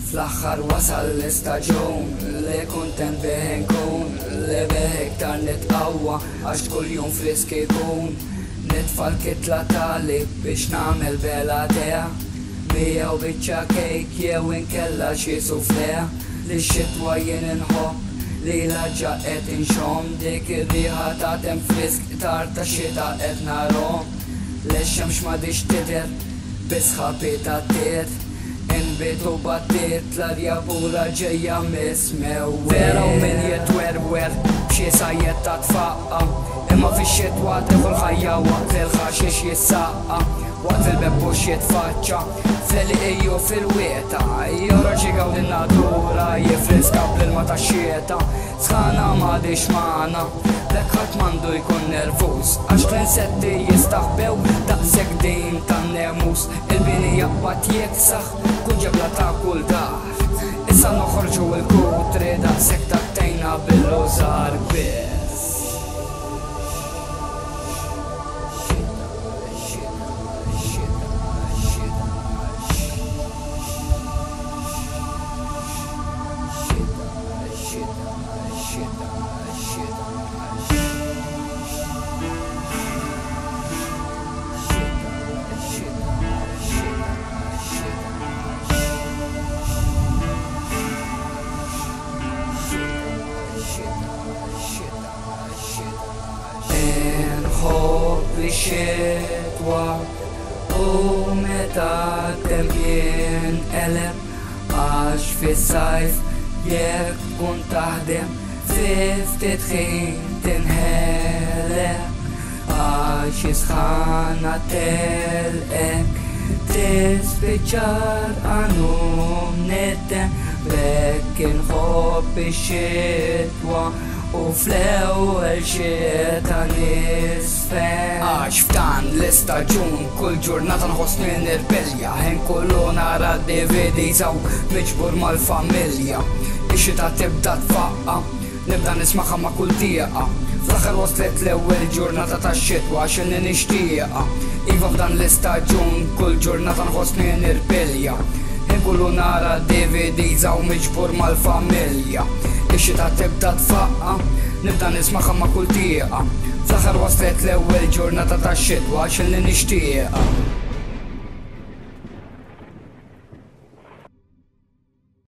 Fl-axħar wasal l-istaġun li kuntent bih nkun, li bih iktar nitqawwa għax kull jum frisk ikun. Nitfa' l-kitla tali biex nagħmel bela dea, miegħu biċċa kejk jew inkella xi suflea. Li x-xitwa jien inħobb li l-ħaġa qed inxomm, dik ir-riħa tagħtem frisk tar ta' xita qed narhom. L-xemx m'għadix tidher biss ħabita tiet, inbitu battiet l-arja pura ġejja mismew. Vera u min jitwerwer b'xi sajjed ta' tfaqqa, imma fix-xitwa tieħu l-ħajja waqt li l-ħaxix jissaqqa, waqt il-bebbux jitfaċċa fil-qiju fil-wieta. Jorġigaw din-natura jifriska bl-ilma ta' xieta, sħana m'għadix magħna lek ħadd m'għandu jkun nervuż, għax l-insetti jistaħbew daqshekk din tan-nemus. Il-bini jaqbad jeksaħ kull ġebla ta' kull dar, issa noħorġu l-kutri daqshekk tattejna bil-użar biss. Inħobb li xitwa u meta tempien eleb, għax fis-sajf jekk tkun taħdem fi ftit ħin tinħeleb, għax isħana telqek tispiċċar għanum nittem. Bekk inħobb ix-xitwa u fl-ewwel xieta nisfen, għax f'dan l-istaġun kull ġurnata nħossni nirbelja, ħin kullu nara DVD saw miġbur mal-familja. Ix-xita tibda tfaqqa, nibda nismaħħa ma' kull dieqa, fl-aħħar waslet l-ewwel ġurnata tax-xitwa x'inhi nixtieqa. Iva f'dan l-istaġun kull ġurnata nħossni nirbelja, ħin kullu nara DVD saw miġbur mal-familja. Ix-xita tibda tfaqqa, nibda nismaħħa ma' kull dieqa, fl-aħħar waslet l-ewwel ġurnata tax-xitwa x'inhi nixtieqa.